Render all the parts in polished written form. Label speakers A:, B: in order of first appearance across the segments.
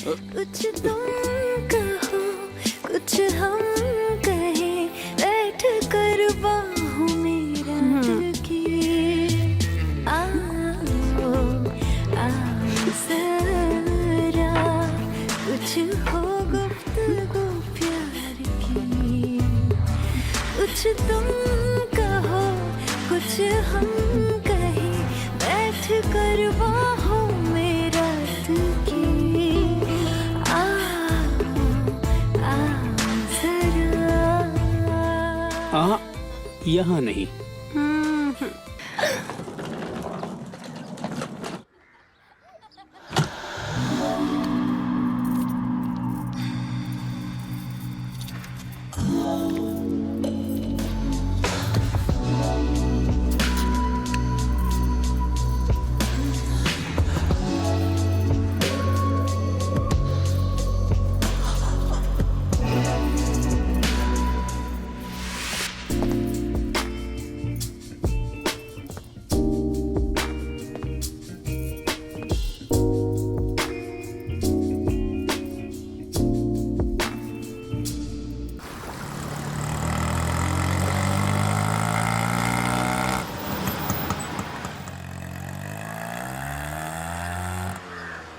A: कुछ तुम कहो कुछ हम कहें, बैठ कर बाहों में रात की आओ आओ जरा, कुछ हो गुफ्तगू प्यार की। कुछ तुम कहो कुछ हम कहें, बैठ कर बाहों में रात की
B: यहाँ नहीं।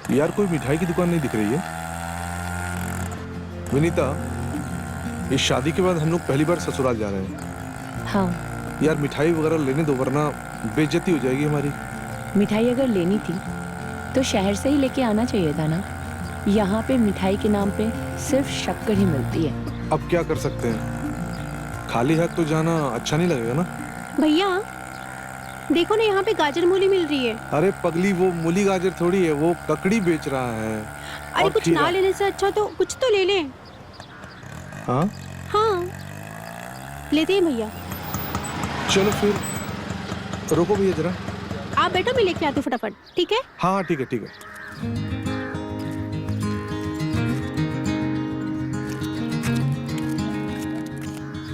C: यार कोई मिठाई की दुकान नहीं दिख रही है। विनीता, इस शादी के बाद हम लोग पहली बार ससुराल जा रहे हैं।
D: हाँ।
C: यार मिठाई वगैरह लेने दो, वरना बेइज्जती हो जाएगी हमारी।
D: मिठाई अगर लेनी थी तो शहर से ही लेके आना चाहिए था ना। यहाँ पे मिठाई के नाम पे सिर्फ शक्कर ही मिलती है।
C: अब क्या कर सकते हैं, खाली हाथ तो जाना अच्छा नहीं लगेगा ना।
E: भैया देखो ना, यहाँ पे गाजर मूली मिल रही है।
C: अरे पगली, वो मूली गाजर थोड़ी है, वो ककड़ी बेच रहा है।
E: अरे कुछ ना लेने से अच्छा तो कुछ तो ले लें।
C: हाँ
E: हाँ लेते हैं भैया।
C: चलो फिर रोको भैया जरा।
E: आप बैठो, मैं लेके आती हूँ फटाफट। ठीक है?
C: हाँ ठीक है ठीक है।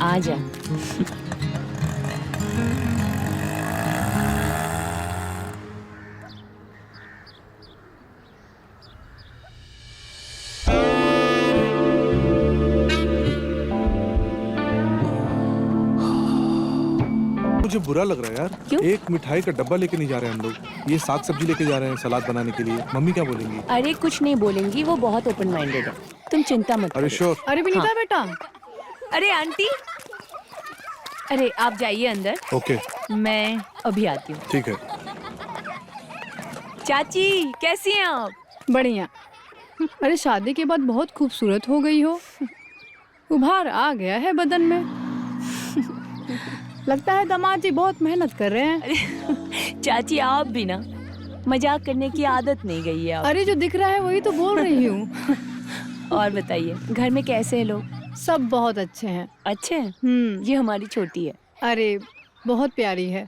D: आजा।
C: मुझे बुरा लग रहा है यार।
D: क्यों?
C: एक मिठाई का डब्बा लेके नहीं जा रहे हम लोग, ये साग सब्जी लेके जा रहे हैं सलाद बनाने के लिए। मम्मी क्या बोलेंगी?
D: अरे कुछ नहीं बोलेंगी, वो बहुत ओपन माइंडेड है, तुम चिंता मत
C: अरे
D: करो।
C: श्योर।
E: अरे विनीता बेटा।
D: अरे आंटी, अरे आप जाइए अंदर,
C: ओके
D: मैं अभी आती हूँ।
C: ठीक है।
D: चाची कैसी हैं आप?
E: बढ़िया। अरे शादी के बाद बहुत खूबसूरत हो गई हो, उभार आ गया है बदन में। लगता है दामाद जी बहुत मेहनत कर रहे हैं।
D: अरे चाची आप भी ना, मजाक करने की आदत नहीं गई है आप।
E: अरे जो दिख रहा है वही तो बोल रही हूँ।
D: और बताइए घर में कैसे हैं लोग?
E: सब बहुत अच्छे हैं।
D: अच्छे हैं? ये हमारी छोटी है।
E: अरे बहुत प्यारी है।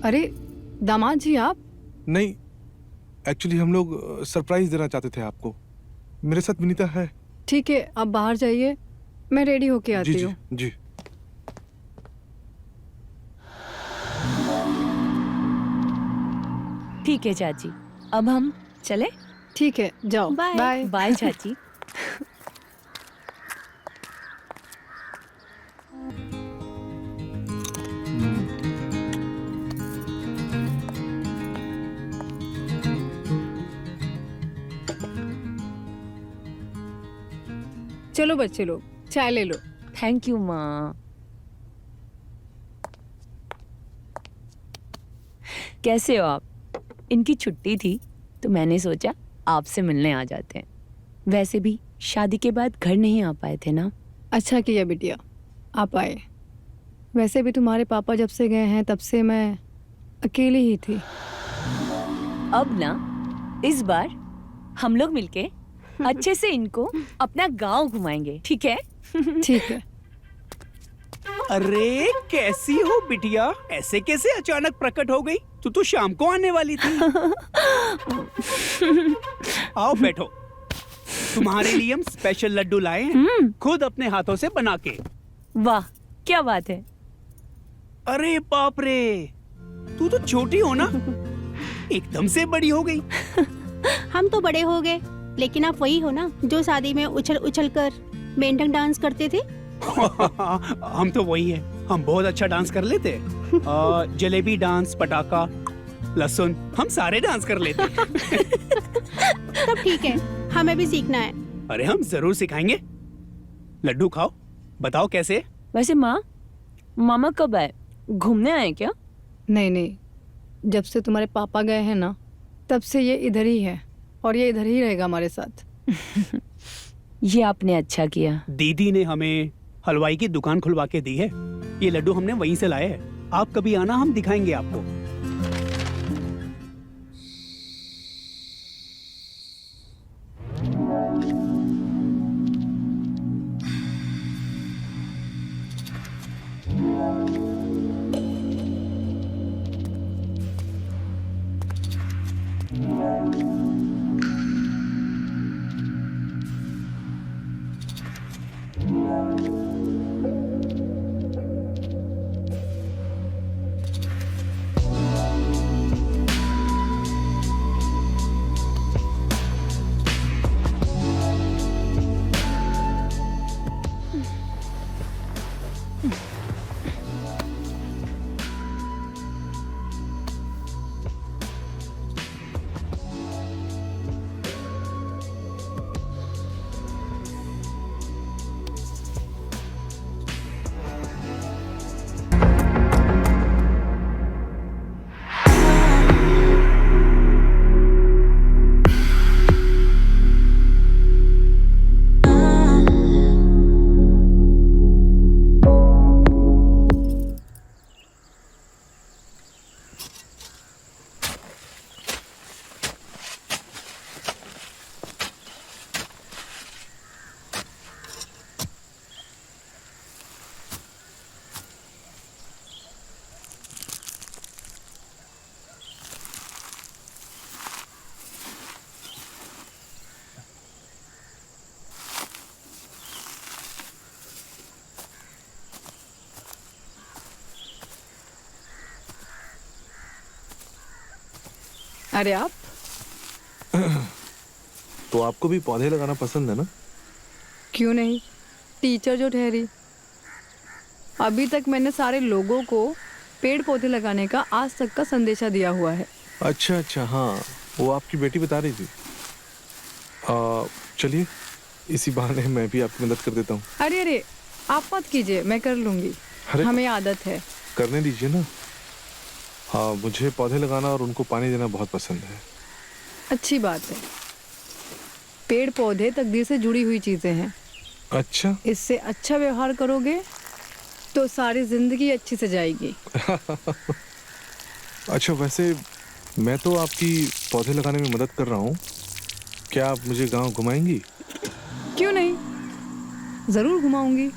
E: अरे दामाद जी आप?
C: नहीं, एक्चुअली हम लोग सरप्राइज देना चाहते थे आपको। मेरे साथ विनीता है।
E: ठीक है, आप बाहर जाइए, मैं रेडी होके आती हूँ।
C: जी।
D: ठीक है चाची, अब हम चले?
E: ठीक है, जाओ। बाय
D: बाय चाची।
E: चलो बच्चे लोग, चाय ले लो।
D: थैंक यू माँ। कैसे हो आप? इनकी छुट्टी थी तो मैंने सोचा आपसे मिलने आ जाते हैं। वैसे भी शादी के बाद घर नहीं आ पाए थे ना।
E: अच्छा किया बिटिया, आप आए। वैसे भी तुम्हारे पापा जब से गए हैं तब से मैं अकेली ही थी।
D: अब ना इस बार हम लोग मिलके अच्छे से इनको अपना गांव घुमाएंगे, ठीक है?
E: ठीक है।
B: अरे कैसी हो बिटिया, ऐसे कैसे अचानक प्रकट हो गई? तू तो शाम को आने वाली थी। आओ बैठो, तुम्हारे लिए हम स्पेशल लड्डू लाए हैं, खुद अपने हाथों से बना के।
D: वाह क्या बात है।
B: अरे बाप रे, तू तो छोटी हो ना, एकदम से बड़ी हो गई।
F: हम तो बड़े हो गए, लेकिन आप वही हो ना जो शादी में उछल उछल कर मेंढक डांस करते थे।
B: हम तो वही है, हम बहुत अच्छा डांस कर लेते। जलेबी डांस, पटाखा, लहसुन, हम सारे डांस कर लेते।
F: तब ठीक है, हमें भी सीखना है।
B: अरे हम जरूर सिखाएंगे। लड्डू खाओ, बताओ कैसे?
D: वैसे माँ, मामा कब आए? घूमने आए क्या?
E: नहीं नहीं, जब से तुम्हारे पापा गए हैं ना तब से ये इधर ही है और ये इधर ही रहेगा हमारे साथ।
D: ये आपने अच्छा किया।
B: दीदी ने हमें हलवाई की दुकान खुलवा के दी है। ये लड्डू हमने वहीं से लाए हैं। आप कभी आना, हम दिखाएंगे आपको।
E: अरे आप
C: तो आपको भी पौधे लगाना पसंद है ना?
E: क्यों नहीं, टीचर जो ठहरी। अभी तक मैंने सारे लोगों को पेड़ पौधे लगाने का आज तक का संदेशा दिया हुआ है।
C: अच्छा अच्छा, हाँ वो आपकी बेटी बता रही थी। चलिए इसी बहाने मैं भी आपकी मदद कर देता हूँ।
E: अरे अरे, आप मत कीजिए, मैं कर लूंगी।
C: अरे
E: हमें आदत है।
C: करने दीजिए ना। हाँ, मुझे पौधे लगाना और उनको पानी देना बहुत पसंद है।
E: अच्छी बात है। पेड़ पौधे तकदीर से जुड़ी हुई चीजें हैं।
C: अच्छा
E: इससे अच्छा व्यवहार करोगे तो सारी जिंदगी अच्छी से जाएगी।
C: अच्छा, वैसे मैं तो आपकी पौधे लगाने में मदद कर रहा हूँ, क्या आप मुझे गांव घुमाएंगी?
E: क्यों नहीं, जरूर घुमाऊंगी।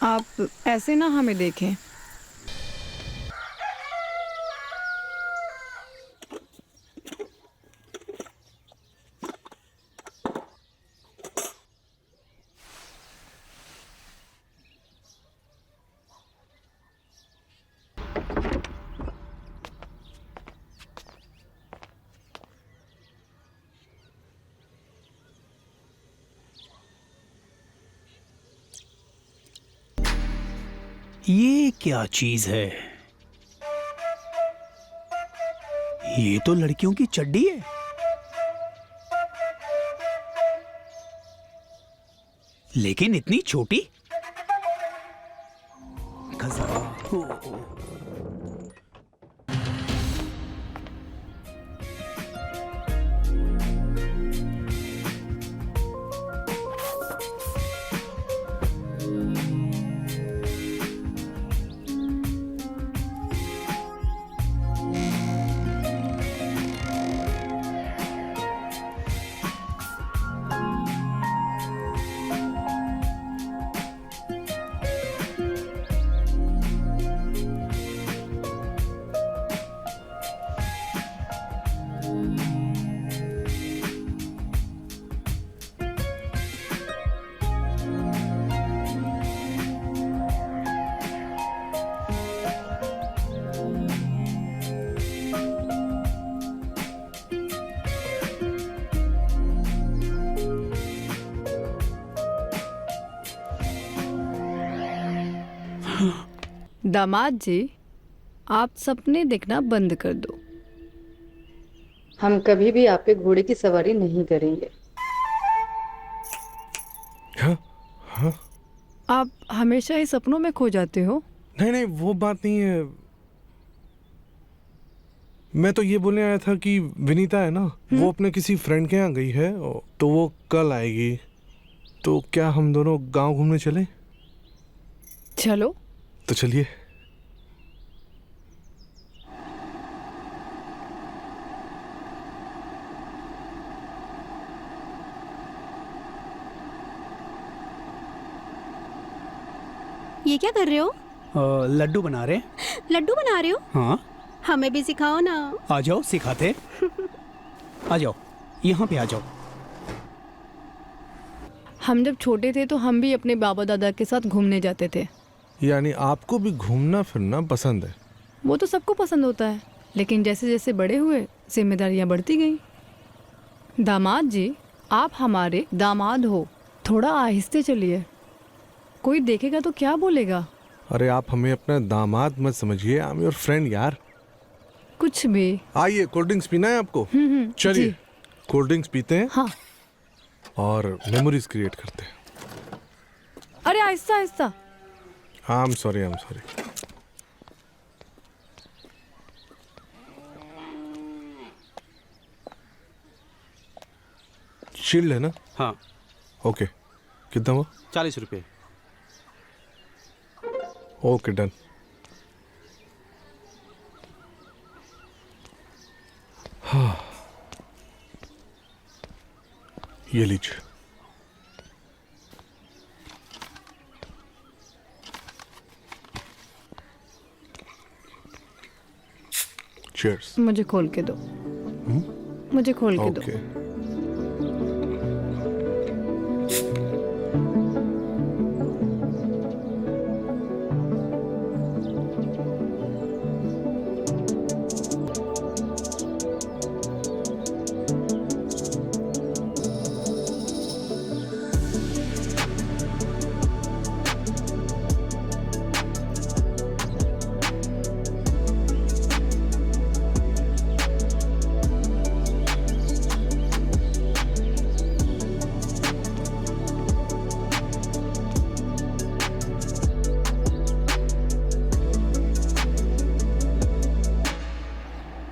E: आप ऐसे ना हमें देखें।
B: ये क्या चीज है? ये तो लड़कियों की चड्डी है। लेकिन इतनी छोटी।
E: दामाद जी, आप सपने देखना बंद कर दो।
G: हम कभी भी आपके घोड़े की सवारी नहीं करेंगे।
C: हाँ हाँ।
E: आप हमेशा ही सपनों में खो जाते हो।
C: नहीं नहीं, वो बात नहीं है। मैं तो ये बोलने आया था कि विनीता है ना, वो अपने किसी फ्रेंड के यहाँ गई है, तो वो कल आएगी। तो क्या हम दोनों गांव घूमने चलें?
E: चलो।
C: तो चलिए।
F: ये क्या कर रहे हो?
B: लड्डू बना रहे।
F: लड्डू बना रहे हो?
B: हाँ,
F: हमें भी सिखाओ ना।
B: आ जाओ सिखाते। आ जाओ, यहाँ पे आ जाओ।
E: हम जब छोटे थे तो हम भी अपने बाबा दादा के साथ घूमने जाते थे।
C: यानी आपको भी घूमना फिरना पसंद है?
E: वो तो सबको पसंद होता है, लेकिन जैसे जैसे बड़े हुए जिम्मेदारियां बढ़ती गई। दामाद जी, आप हमारे दामाद हो, थोड़ा आहिस्ते चलिए, कोई देखेगा तो क्या बोलेगा।
C: अरे आप हमें अपना दामाद मत समझिए, आई एम योर फ्रेंड यार।
E: कुछ भी।
C: आइए, कोल्ड ड्रिंक्स पीना है आपको? चलिए
E: जी।
C: कोल्ड ड्रिंक्स पीते हैं
E: हाँ।
C: और मेमोरीज क्रिएट करते हैं।
E: अरे Aahista Aahista.
C: I am sorry. Shield है ना?
H: हाँ,
C: ओके, कितना हुआ?
H: 40 रुपये।
C: Okay, done. हाँ, ये लीजिए। चीयर्स।
E: मुझे खोल के दो। मुझे खोल के दो।
C: ओके।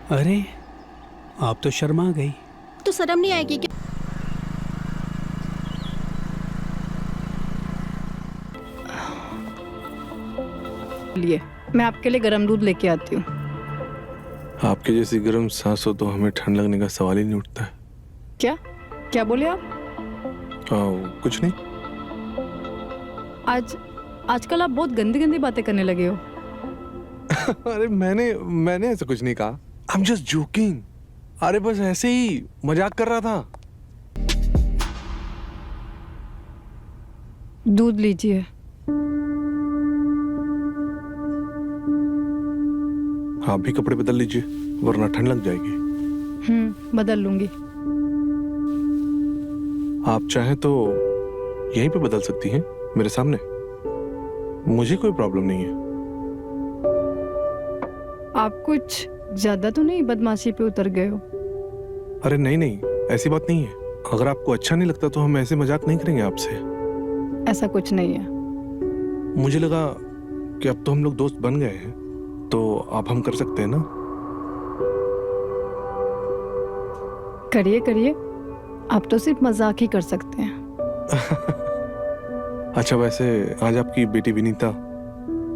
B: अरे, आप तो शर्मा गई।
F: तो शर्म नहीं आएगी क्या?
E: लिए मैं आपके लिए गर्म दूध लेके आती हूँ।
C: आपके जैसी गर्म सांस हो तो हमें ठंड लगने का सवाल ही नहीं उठता है।
E: क्या क्या बोले आप?
C: कुछ नहीं।
E: आजकल आप बहुत गंदी गंदी बातें करने लगे हो।
C: अरे मैंने ऐसा कुछ नहीं कहा। I am just joking. अरे बस ऐसे ही मजाक कर रहा था।
E: दूध लीजिए।
C: आप भी कपड़े बदल लीजिए, वरना ठंड लग जाएगी।
E: बदल लूंगी।
C: आप चाहें तो यहीं पे बदल सकती हैं, मेरे सामने। मुझे कोई प्रॉब्लम नहीं है।
E: आप कुछ ज्यादा तो नहीं बदमाशी पे उतर गए हो?
C: अरे नहीं, ऐसी बात नहीं है। अगर आपको अच्छा नहीं लगता तो हम ऐसे मजाक नहीं करेंगे आपसे।
E: ऐसा कुछ नहीं है।
C: मुझे लगा कि अब तो हम लोग दोस्त बन गए हैं, तो आप हम कर सकते हैं ना।
E: करिए, आप तो सिर्फ मजाक ही कर सकते हैं।
C: अच्छा, वैसे आज आपकी बेटी विनीता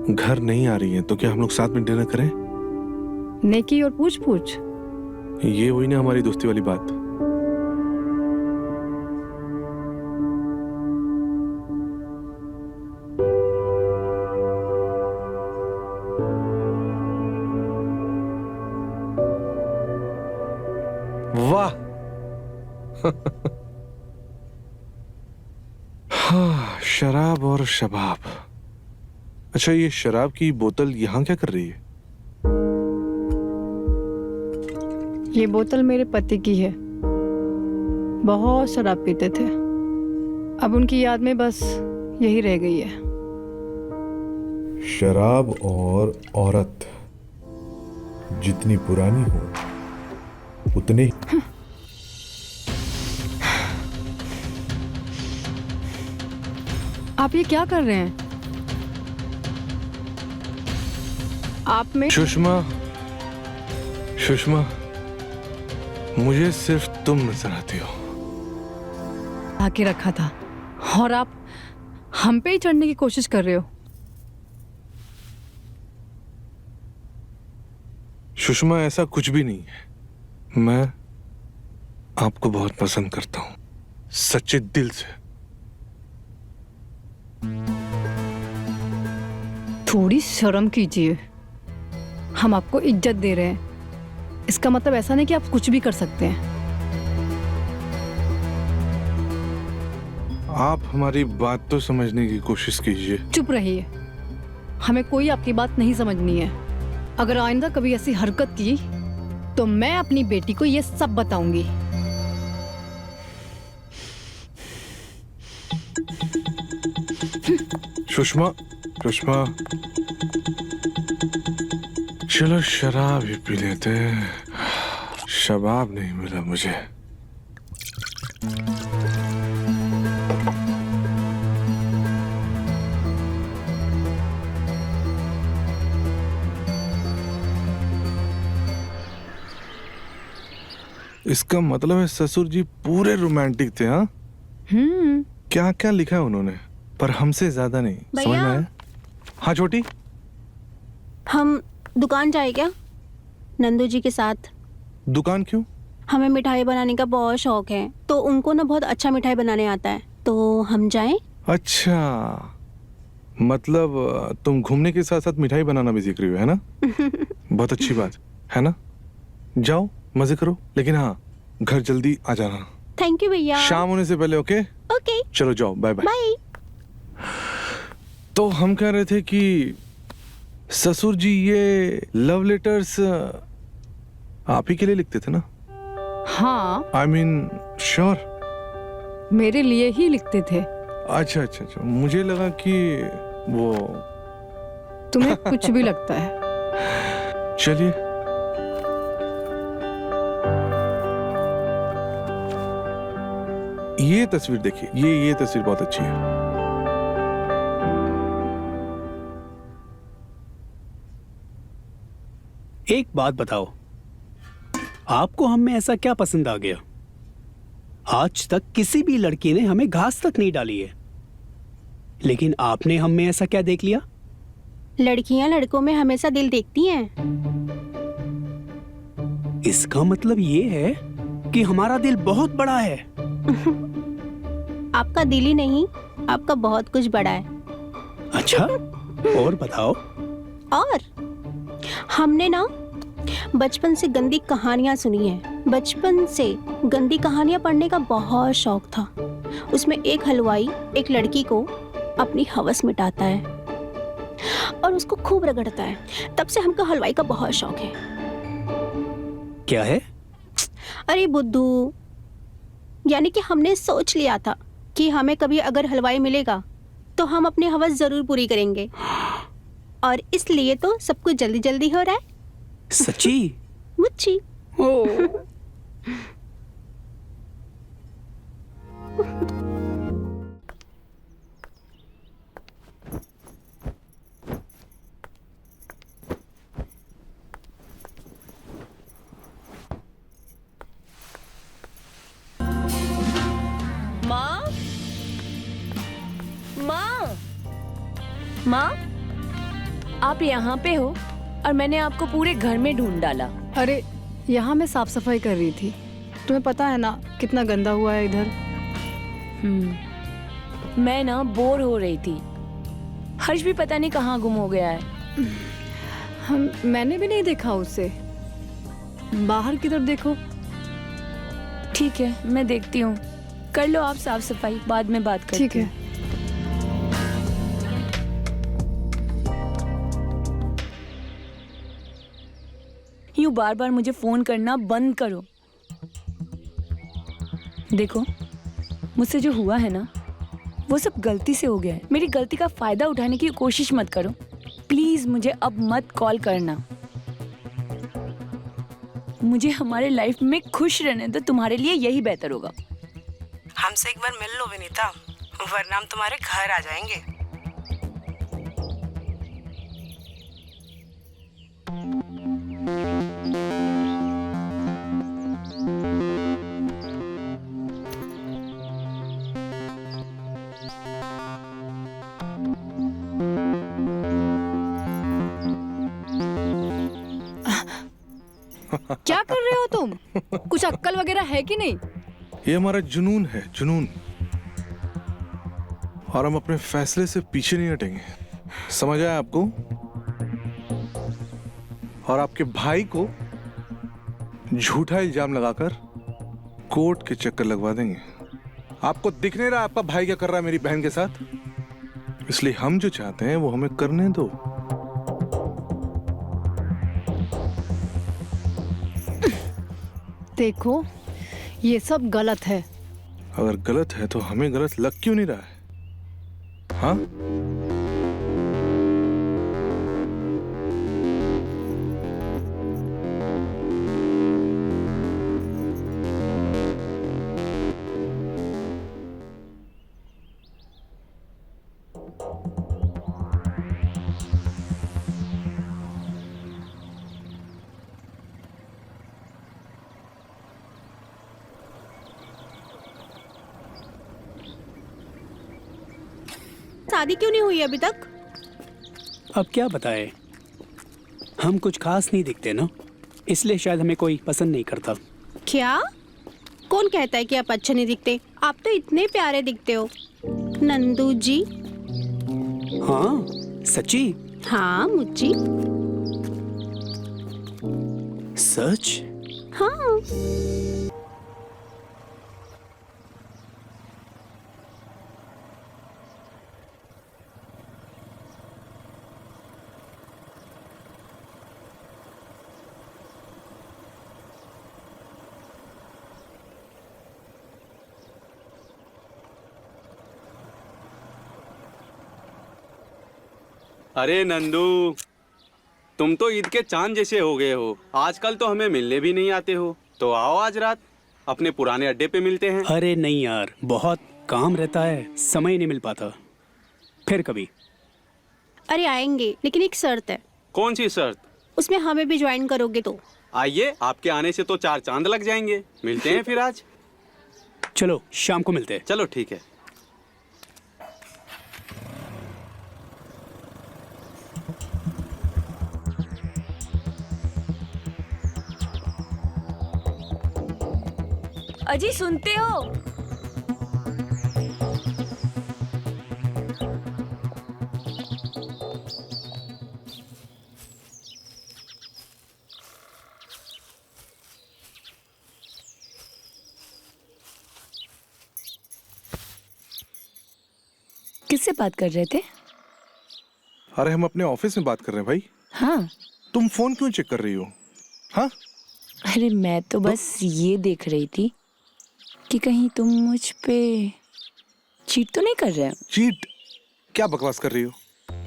C: घर नहीं आ रही है, तो क्या हम लोग साथ में डिनर करें?
E: नेकी और पूछ पूछ।
C: ये वही ना हमारी दोस्ती वाली बात। वाह। हाँ, शराब और शबाब। अच्छा, ये शराब की बोतल यहाँ क्या कर रही है?
E: ये बोतल मेरे पति की है। बहुत शराब पीते थे, अब उनकी याद में बस यही रह गई है।
C: शराब और औरत जितनी पुरानी हो उतने
E: आप ये क्या कर रहे हैं? आप में
C: सुषमा, सुषमा, मुझे सिर्फ तुम नजर आती हो।
E: आके रखा था और आप हम पे ही चढ़ने की कोशिश कर रहे हो।
C: सुषमा, ऐसा कुछ भी नहीं है। मैं आपको बहुत पसंद करता हूं, सच्चे दिल से।
E: थोड़ी शर्म कीजिए, हम आपको इज्जत दे रहे हैं। इसका मतलब ऐसा नहीं कि आप कुछ भी कर सकते हैं।
C: आप हमारी बात तो समझने की कोशिश कीजिए।
E: चुप रहिए, हमें कोई आपकी बात नहीं समझनी है। अगर आइंदा कभी ऐसी हरकत की तो मैं अपनी बेटी को ये सब बताऊंगी।
C: सुषमा, सुषमा, चलो शराब ही पी लेते हैं। शबाब नहीं मिला मुझे। इसका मतलब है ससुर जी पूरे रोमांटिक थे। हाँ, क्या क्या लिखा है उन्होंने, पर हमसे ज्यादा नहीं। समझ में आया? हाँ छोटी,
F: हम दुकान जाए क्या नंदू जी के साथ?
C: दुकान क्यों?
F: हमें मिठाई बनाने का बहुत शौक है, तो उनको ना बहुत अच्छा मिठाई बनाने आता है, तो हम जाएं?
C: अच्छा, मतलब तुम घूमने के साथ साथ मिठाई बनाना भी सीख रही हो, है ना? बहुत अच्छी बात है ना? जाओ मजे करो, लेकिन हाँ घर जल्दी आ जाना।
F: थैंक यू भैया।
C: शाम होने से पहले। ओके
F: ओके,
C: चलो जाओ, बाय बाय।
F: बाय।
C: तो हम कह रहे थे कि ससुर जी ये लव लेटर्स आप ही के लिए लिखते थे ना?
E: हाँ,
C: आई मीन श्योर।
E: मेरे लिए ही लिखते थे।
C: अच्छा अच्छा अच्छा, मुझे लगा कि वो।
E: तुम्हें कुछ भी लगता है।
C: चलिए, ये तस्वीर देखिए, ये तस्वीर बहुत अच्छी है।
B: एक बात बताओ, आपको हम में ऐसा क्या पसंद आ गया? आज तक किसी भी लड़की ने हमें घास तक नहीं डाली है, लेकिन आपने हम में ऐसा क्या देख लिया?
F: लड़कियां लड़कों में हमेशा दिल देखती हैं।
B: इसका मतलब ये है कि हमारा दिल बहुत बड़ा है।
F: आपका दिल ही नहीं, आपका बहुत कुछ बड़ा है।
B: अच्छा, और बताओ।
F: और हमने ना बचपन से गंदी कहानियां सुनी हैं। बचपन से गंदी कहानियां पढ़ने का बहुत शौक था। उसमें एक हलवाई एक लड़की को अपनी हवस मिटाता है और उसको खूब रगड़ता है। तब से हमको हलवाई का बहुत शौक है।
B: क्या है?
F: अरे बुद्धू, यानी कि हमने सोच लिया था कि हमें कभी अगर हलवाई मिलेगा तो हम अपनी हवस जरूर पूरी करेंगे, और इसलिए तो सब कुछ जल्दी जल्दी हो रहा है।
B: सच्ची?
F: मुच्ची।
D: माँ, माँ, माँ, आप यहाँ पे हो और मैंने आपको पूरे घर में ढूंढ डाला।
E: अरे यहाँ मैं साफ सफाई कर रही थी। तुम्हें पता है ना कितना गंदा हुआ है इधर।
D: मैं ना बोर हो रही थी। हर्ष भी पता नहीं कहाँ गुम हो गया है।
E: मैंने भी नहीं देखा उसे। बाहर की तरफ देखो।
D: ठीक है, मैं देखती हूँ। कर लो आप साफ सफाई, बाद में बात करते
E: ठीक है।
D: हैं। यूँ बार बार मुझे फोन करना बंद करो। देखो, मुझसे जो हुआ है ना, वो सब गलती से हो गया है। मेरी गलती का फायदा उठाने की कोशिश मत करो। प्लीज मुझे अब मत कॉल करना। मुझे हमारे लाइफ में खुश रहने दो, तुम्हारे लिए यही बेहतर होगा।
H: हमसे एक बार मिल लो विनीता, वरना हम तुम्हारे घर आ जाएंगे।
E: क्या कर रहे हो तुम? कुछ अक्ल वगैरह है कि नहीं?
C: ये हमारा जुनून है, जुनून, और हम अपने फैसले से पीछे नहीं हटेंगे। समझ आया आपको? और आपके भाई को झूठा इल्जाम लगाकर कोर्ट के चक्कर लगवा देंगे। आपको दिख नहीं रहा आपका भाई क्या कर रहा है मेरी बहन के साथ? इसलिए हम जो चाहते हैं वो हमें करने दो।
E: देखो, ये सब गलत है।
C: अगर गलत है तो हमें गलत लग क्यों नहीं रहा है? हाँ?
F: शादी क्यों नहीं हुई अभी तक?
B: अब क्या बताए, हम कुछ खास नहीं दिखते ना, इसलिए शायद हमें कोई पसंद नहीं करता।
F: क्या? कौन कहता है कि आप अच्छे नहीं दिखते? आप तो इतने प्यारे दिखते हो नंदू जी।
B: हाँ सच्ची?
F: हाँ मुच्ची।
B: सच?
F: हाँ।
I: अरे नंदू, तुम तो ईद के चांद जैसे हो गए हो। आजकल तो हमें मिलने भी नहीं आते हो। तो आओ आज रात अपने पुराने अड्डे पे मिलते हैं।
B: अरे नहीं यार, बहुत काम रहता है, समय नहीं मिल पाता। फिर कभी।
F: अरे आएंगे, लेकिन एक शर्त है।
I: कौन सी शर्त?
F: उसमें हमें भी ज्वाइन करोगे तो?
I: आइए, आपके आने से तो 4 चांद लग जाएंगे। मिलते हैं फिर आज।
B: चलो शाम को मिलते हैं।
I: चलो ठीक है।
D: अजी सुनते हो? किससे बात कर रहे थे?
C: अरे हम अपने ऑफिस में बात कर रहे हैं भाई।
D: हाँ।
C: तुम फोन क्यों चेक कर रही हो? हाँ?
D: अरे मैं तो बस ये देख रही थी कि कहीं तुम मुझ पे चीट तो नहीं कर रहे हो?
C: चीट? क्या बकवास कर रही हो?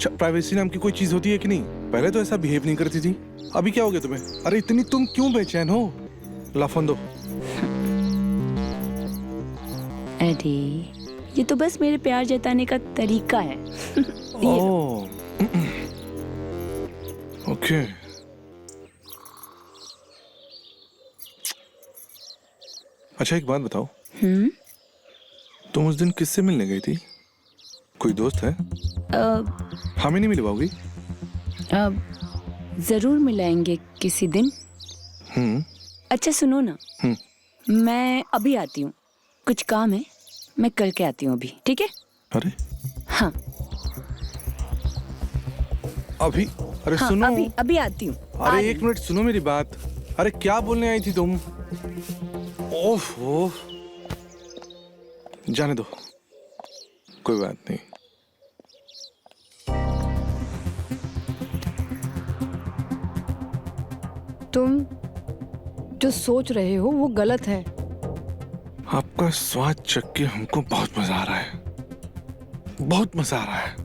C: प्राइवेसी नाम की कोई चीज होती है कि नहीं? पहले तो ऐसा बिहेव नहीं करती थी, अभी क्या हो गया तुम्हें? अरे इतनी तुम क्यों बेचैन हो? ला फोन दो।
D: अरे ये तो बस मेरे प्यार जताने का तरीका है।
C: ओह, ओके। अच्छा एक बात बताओ, तुम उस दिन किससे मिलने गई थी? कोई दोस्त है? हमें नहीं मिलवाओगी?
D: जरूर मिलाएंगे किसी दिन। अच्छा सुनो ना, मैं अभी आती हूँ, कुछ काम है, मैं करके आती हूँ अभी, ठीक है?
C: अरे
D: हाँ
C: अभी? अरे
D: हाँ,
C: सुनो,
D: अभी आती हूँ।
C: अरे एक मिनट सुनो मेरी बात। अरे क्या बोलने आई थी तुम? ओफ ओफ, जाने दो, कोई बात नहीं।
E: तुम जो सोच रहे हो वो गलत है।
C: आपका स्वाद चख के हमको बहुत मजा आ रहा है, बहुत मजा आ रहा है।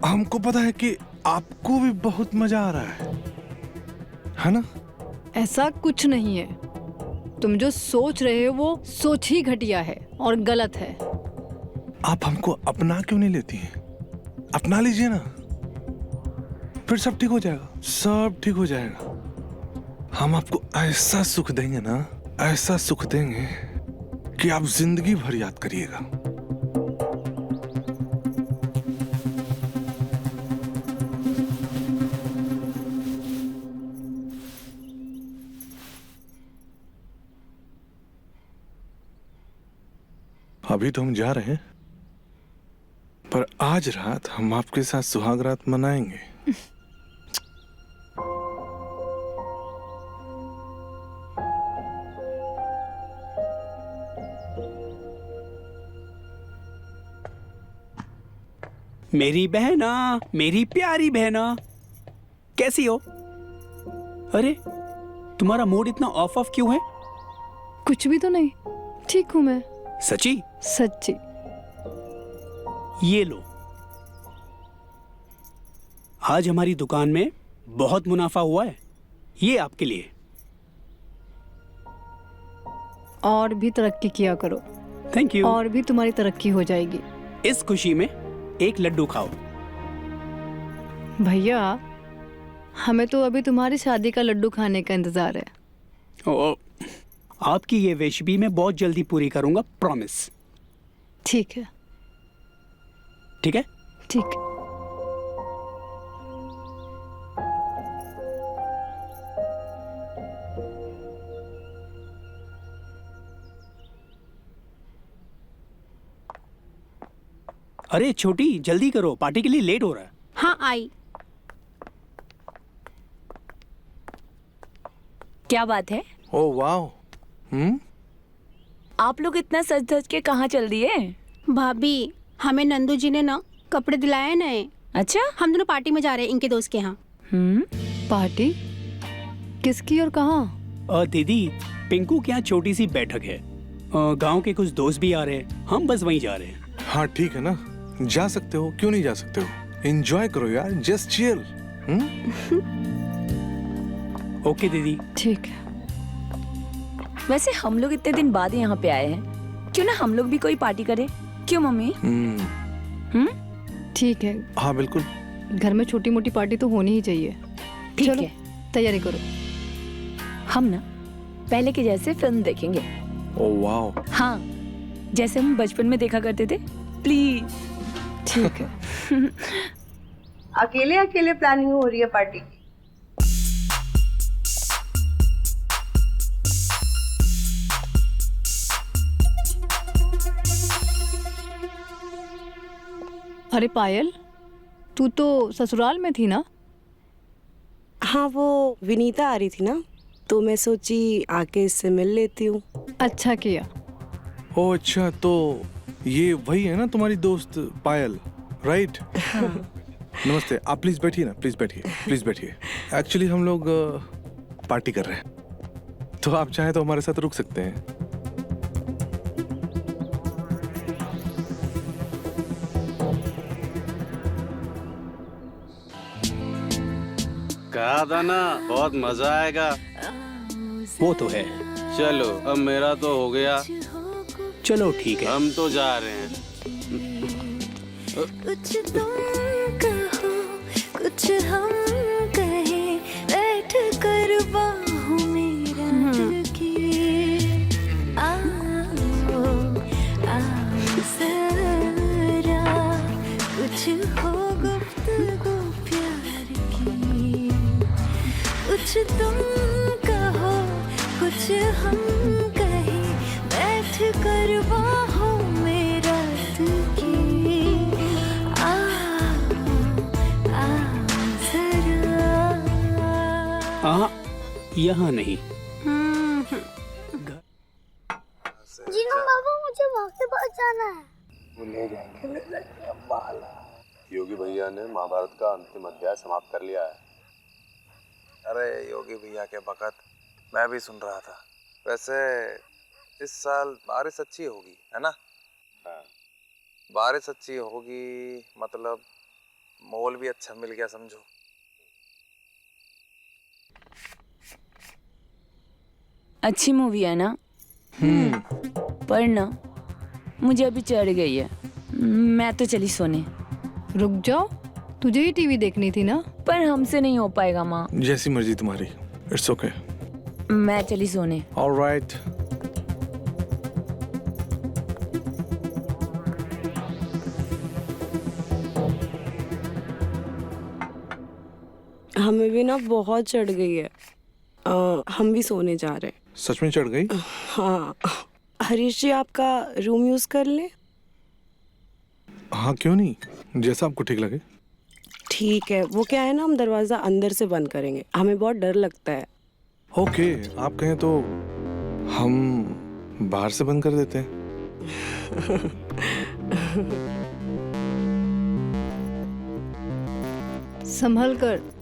C: हमको पता है कि आपको भी बहुत मजा आ रहा है ना?
E: ऐसा कुछ नहीं है। तुम जो सोच रहे हो वो सोच ही घटिया है और गलत है।
C: आप हमको अपना क्यों नहीं लेती हैं? अपना लीजिए ना, फिर सब ठीक हो जाएगा, सब ठीक हो जाएगा। हम आपको ऐसा सुख देंगे ना, ऐसा सुख देंगे कि आप जिंदगी भर याद करिएगा। अभी तो हम जा रहे हैं, पर आज रात हम आपके साथ सुहाग रात मनाएंगे।
B: मेरी बहना, मेरी प्यारी बहना, कैसी हो? अरे तुम्हारा मूड इतना ऑफ ऑफ क्यों है?
E: कुछ भी तो नहीं, ठीक हूँ मैं।
B: सच्ची?
E: सच्ची।
B: ये लो, आज हमारी दुकान में बहुत मुनाफा हुआ है, ये आपके लिए।
E: और भी तरक्की किया करो।
B: Thank you.
E: और भी तुम्हारी तरक्की हो जाएगी।
B: इस खुशी में एक लड्डू खाओ।
E: भैया, हमें तो अभी तुम्हारी शादी का लड्डू खाने का इंतजार है।
B: ओ, आपकी ये विश भी मैं बहुत जल्दी पूरी करूंगा, प्रॉमिस।
E: ठीक है।
B: ठीक है?
E: ठीक।
B: अरे छोटी, जल्दी करो, पार्टी के लिए लेट हो रहा है।
F: हाँ आई।
D: क्या बात है?
C: ओह वाह।
D: आप लोग इतना सज धज के कहाँ चल दिए?
F: भाभी, हमें नंदू जी ने ना कपड़े दिलाए नए।
D: अच्छा।
F: हम दोनों पार्टी में जा रहे हैं इनके दोस्त के यहाँ।
E: पार्टी किसकी और कहाँ?
B: दीदी, पिंकू के यहाँ छोटी सी बैठक है। गांव के कुछ दोस्त भी आ रहे हैं, हम बस वहीं जा रहे हैं।
C: हाँ ठीक है ना, जा सकते हो, क्यों नहीं जा सकते हो? एंजॉय करो यार, जस्ट चिल।
B: ओके दीदी।
E: ठीक है।
D: वैसे हम लोग इतने दिन बाद यहाँ पे आए हैं, क्यों ना हम लोग भी कोई पार्टी करें? क्यों मम्मी?
E: ठीक है।
C: हाँ बिल्कुल।
E: घर में छोटी मोटी पार्टी तो होनी ही चाहिए।
D: ठीक
E: चलो,
D: है।
E: तैयारी करो।
D: हम ना पहले के जैसे फिल्म देखेंगे।
C: ओह वाह।
D: हाँ, जैसे हम बचपन में देखा करते थे, प्लीज।
E: ठीक है।
G: अकेले अकेले प्लानिंग हो रही है पार्टी की?
E: अरे पायल, तू तो ससुराल में थी ना?
H: हाँ, वो विनीता आ रही थी ना, तो मैं सोची आके इससे मिल लेती हूँ।
E: अच्छा किया।
C: ओह अच्छा, तो ये वही है ना तुम्हारी दोस्त पायल, राइट?
H: हाँ।
C: नमस्ते, आप प्लीज बैठिए ना, प्लीज बैठिए, प्लीज बैठिए। एक्चुअली हम लोग पार्टी कर रहे हैं, तो आप चाहे तो हमारे साथ रुक सकते हैं।
I: कहा था ना, बहुत मजा आएगा।
B: वो तो है।
I: चलो, अब मेरा तो हो गया।
B: चलो ठीक है,
I: हम तो जा रहे हैं।
A: कुछ तुम कहो, कुछ हम कहें, बैठ कर बाहों में रात की। आओ, आओ जरा, कुछ हो गुफ्तगू प्यार की। कुछ तुम कहो, कुछ हम कहें, बैठ कर बाहों में रात की।
B: यहाँ नहीं।
A: जीनू बाबू, मुझे वक्त के पास जाना है।
I: योगी भैया ने महाभारत का अंतिम अध्याय समाप्त कर लिया है।
J: अरे योगी भैया के बखत मैं भी सुन रहा था। वैसे इस साल बारिश अच्छी होगी, है ना?
I: हाँ।
J: बारिश अच्छी होगी मतलब मोल भी अच्छा मिल गया समझो।
D: अच्छी मूवी है ना? पर ना मुझे अभी चढ़ गई है, मैं तो चली सोने।
E: रुक जाओ, तुझे ही टीवी देखनी थी ना।
D: पर हमसे नहीं हो पाएगा माँ।
C: जैसी मर्जी तुम्हारी, इट्स ओके।
D: मैं चली सोने।
C: ऑलराइट।
H: हमें भी ना बहुत चढ़ गई है, हम भी सोने जा रहे हैं।
C: सच में चढ़ गई?
H: हाँ, हरीश जी आपका रूम यूज कर ले।
C: हाँ क्यों नहीं, जैसा आपको ठीक लगे।
H: ठीक है, वो क्या है ना, हम दरवाजा अंदर से बंद करेंगे, हमें बहुत डर लगता है।
C: ओके, आप कहें तो हम बाहर से बंद कर देते हैं।
E: संभल कर।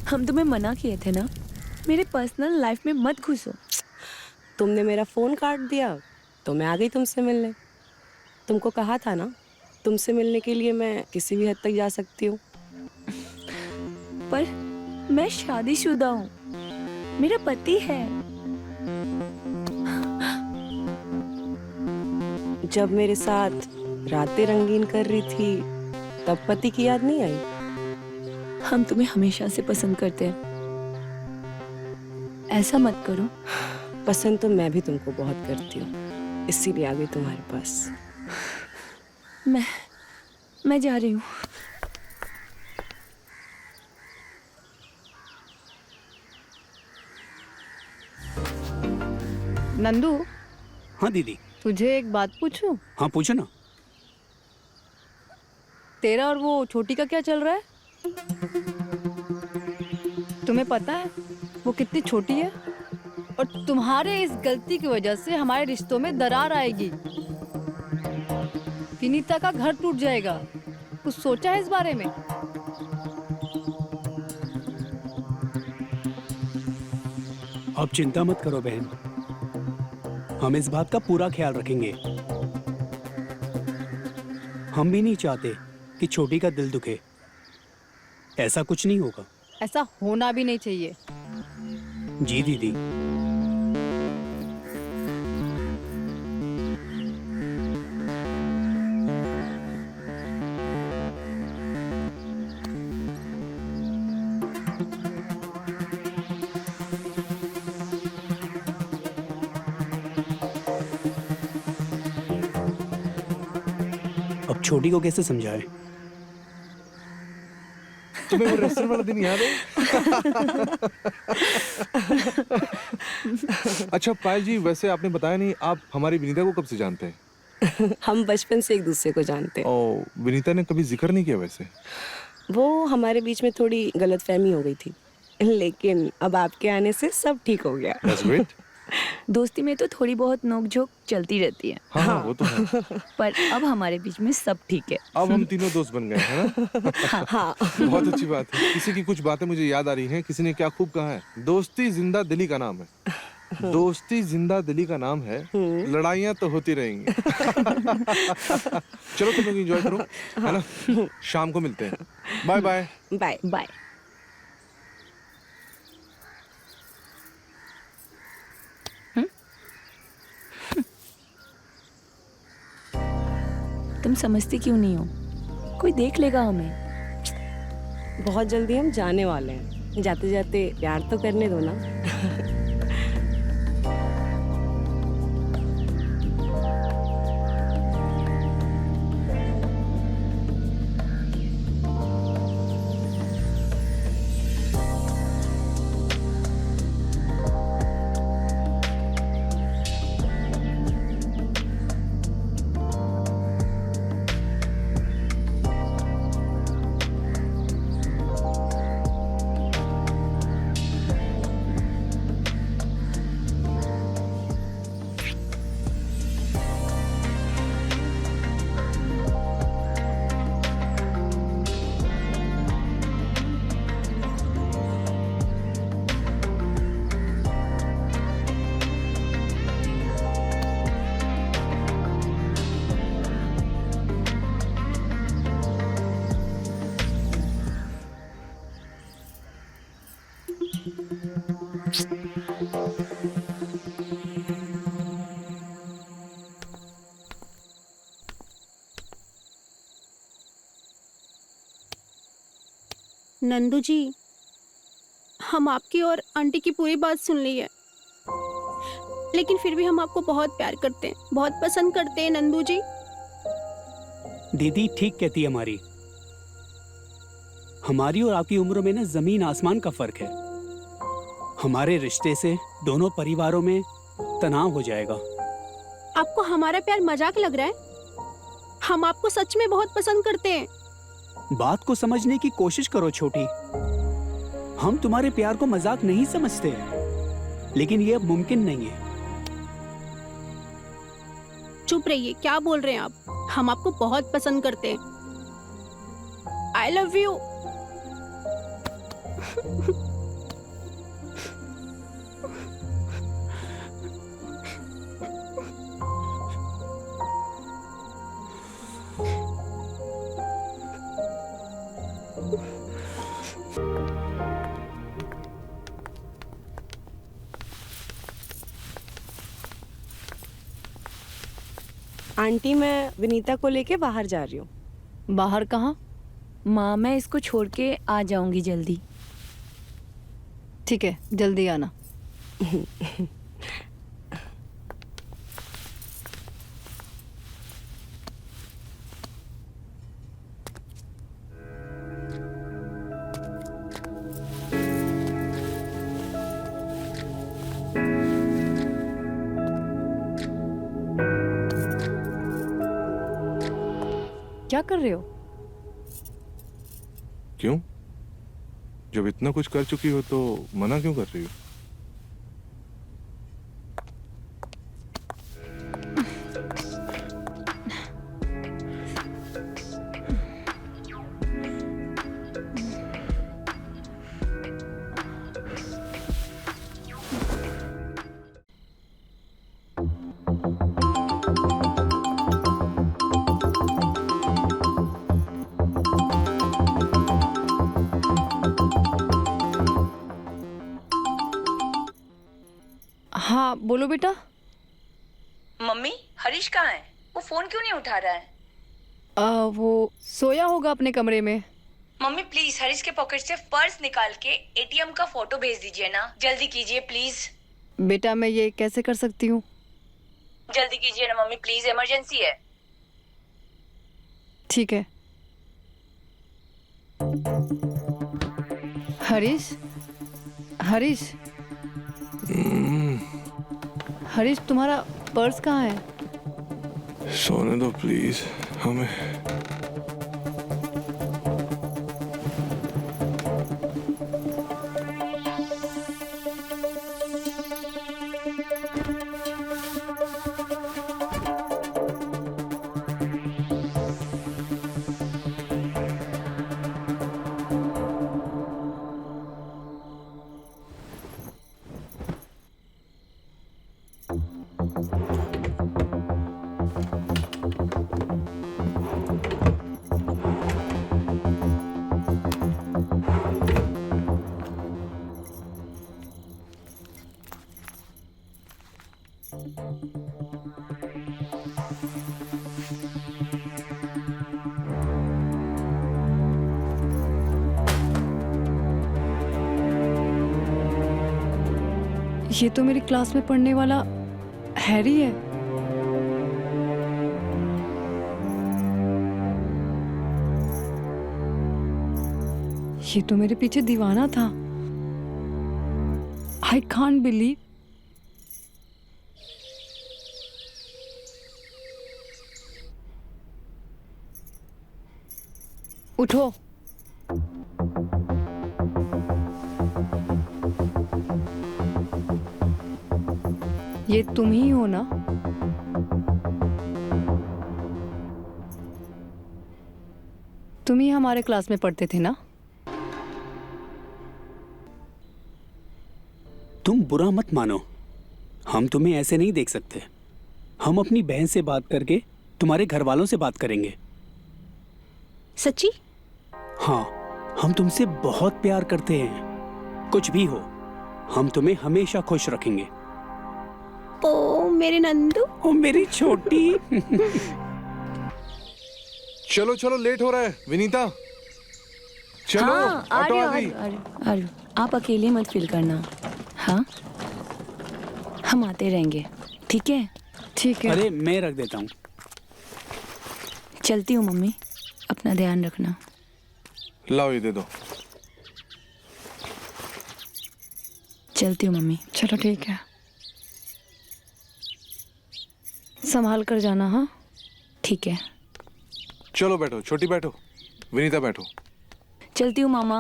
D: हम तुम्हें मना किए थे ना, मेरे पर्सनल लाइफ में मत घुसो।
H: तुमने मेरा फोन काट दिया तो मैं आ गई तुमसे मिलने। तुमको कहा था ना, तुमसे मिलने के लिए मैं किसी भी हद तक जा सकती हूँ।
D: पर मैं शादीशुदा हूँ, मेरा पति है।
H: जब मेरे साथ रातें रंगीन कर रही थी तब पति की याद नहीं आई?
D: हम तुम्हें हमेशा से पसंद करते हैं, ऐसा मत करो।
H: पसंद तो मैं भी तुमको बहुत करती हूँ, इसीलिए आ गई तुम्हारे पास।
D: मैं जा रही हूँ।
E: नंदू,
B: हाँ दीदी।
E: तुझे एक बात पूछूं?
B: हाँ पूछो ना।
E: तेरा और वो छोटी का क्या चल रहा है? तुम्हें पता है वो कितनी छोटी है? और तुम्हारे इस गलती की वजह से हमारे रिश्तों में दरार आएगी। विनीता का घर टूट जाएगा। कुछ सोचा है इस बारे में?
B: आप चिंता मत करो बहन, हम इस बात का पूरा ख्याल रखेंगे। हम भी नहीं चाहते कि छोटी का दिल दुखे। ऐसा कुछ नहीं होगा।
E: ऐसा होना भी नहीं चाहिए।
B: जी दीदी। अब छोटी को कैसे समझाएं?
C: तुम्हें वो रेस्टोरेंट वाला दिन याद है? अच्छा पायल जी, वैसे आपने बताया नहीं, आप हमारी विनीता को कब से जानते हैं?
H: हम बचपन से एक दूसरे को जानते हैं।
C: ओ, विनीता ने कभी जिक्र नहीं किया वैसे?
H: वो हमारे बीच में थोड़ी गलतफहमी हो गई थी, लेकिन अब आपके आने से सब ठीक हो गया।
C: That's great.
D: दोस्ती में तो थोड़ी बहुत नोकझोंक चलती रहती है,
C: हाँ, वो तो है।
D: पर अब हमारे बीच में सब ठीक है।
C: अब हम तीनों दोस्त बन गए हैं ना?
H: हाँ।
C: बहुत अच्छी बात है। किसी की कुछ बातें मुझे याद आ रही हैं। किसी ने क्या खूब कहा है, दोस्ती जिंदा दिली का नाम है। दोस्ती जिंदा दिली का नाम है, लड़ाइयाँ तो होती रहेंगी। चलो तुम लोग एंजॉय करो, है ना? शाम को मिलते हैं। Bye bye.
H: Bye
D: bye. तुम समझती क्यों नहीं हो? कोई देख लेगा हमें।
H: बहुत जल्दी हम जाने वाले हैं, जाते जाते प्यार तो करने दो ना।
F: नंदू जी, हम आपकी और आंटी की पूरी बात सुन ली है, लेकिन फिर भी हम आपको बहुत प्यार करते हैं, बहुत पसंद करते हैं नंदू जी।
B: दीदी ठीक कहती है हमारी और आपकी उम्र में ना जमीन आसमान का फर्क है। हमारे रिश्ते से दोनों परिवारों में तनाव हो जाएगा।
F: आपको हमारा प्यार मजाक लग रहा है? हम आपको सच में बहुत पसंद करते हैं।
B: बात को समझने की कोशिश करो छोटी। हम तुम्हारे प्यार को मजाक नहीं समझते, लेकिन ये अब मुमकिन नहीं है।
F: चुप रहिए, क्या बोल रहे हैं आप? हम आपको बहुत पसंद करते हैं। I love you.
H: आंटी, मैं विनीता को लेके बाहर जा रही हूँ।
E: बाहर कहाँ?
D: माँ, मैं इसको छोड़ के आ जाऊंगी जल्दी।
E: ठीक है, जल्दी आना। क्या कर रहे हो?
C: क्यों? जब इतना कुछ कर चुकी हो तो मना क्यों कर रही हो?
E: हाँ बोलो बेटा।
D: मम्मी, हरीश कहाँ है? वो फोन क्यों नहीं उठा रहा है?
E: वो सोया होगा अपने कमरे में।
D: मम्मी प्लीज हरीश के पॉकेट से पर्स निकाल के एटीएम का फोटो भेज दीजिए ना, जल्दी कीजिए प्लीज।
E: बेटा मैं ये कैसे कर सकती हूँ?
D: जल्दी कीजिए ना मम्मी प्लीज, इमरजेंसी है।
E: ठीक है। हरीश, हरीश, हरीश तुम्हारा पर्स कहाँ है?
C: सोने दो प्लीज हमें।
E: ये तो मेरी क्लास में पढ़ने वाला हैरी है। ये तो मेरे पीछे दीवाना था। I can't believe. उठो। ये तुम ही हो ना? तुम ही हमारे क्लास में पढ़ते थे ना?
B: तुम बुरा मत मानो, हम तुम्हें ऐसे नहीं देख सकते। हम अपनी बहन से बात करके तुम्हारे घर वालों से बात करेंगे।
F: सच्ची?
B: हाँ, हम तुमसे बहुत प्यार करते हैं। कुछ भी हो, हम तुम्हें हमेशा खुश रखेंगे।
F: ओ मेरे नंदू,
B: ओ मेरी छोटी।
C: चलो चलो, लेट हो रहा है। विनीता, चलो
D: हाँ, आ
C: ऑटो
D: रही
C: आ
D: हूँ,
C: गई।
D: आ रही हूँ, आ रही हूँ। आप अकेले मत फील करना। हाँ, हम आते रहेंगे, ठीक है?
E: ठीक है।
B: अरे मैं रख देता हूँ।
D: चलती हूँ मम्मी, अपना ध्यान रखना।
C: लाओ ये दे दो।
D: चलती हूँ मम्मी।
E: चलो ठीक है, संभाल कर जाना। हाँ,
D: ठीक है,
C: चलो बैठो, छोटी बैठो, विनीता बैठो।
D: चलती हूँ मामा।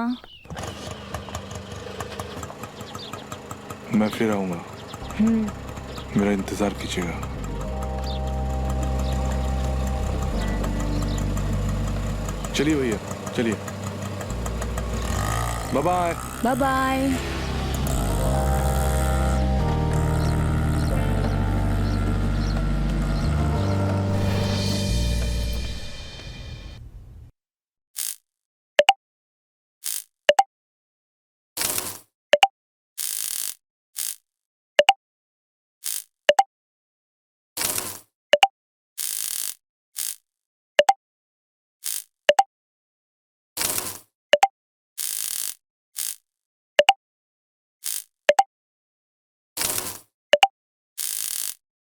C: मैं फिर आऊंगा, मेरा इंतजार कीजिएगा। चलिए भैया, चलिए। Bye bye.
D: Bye bye.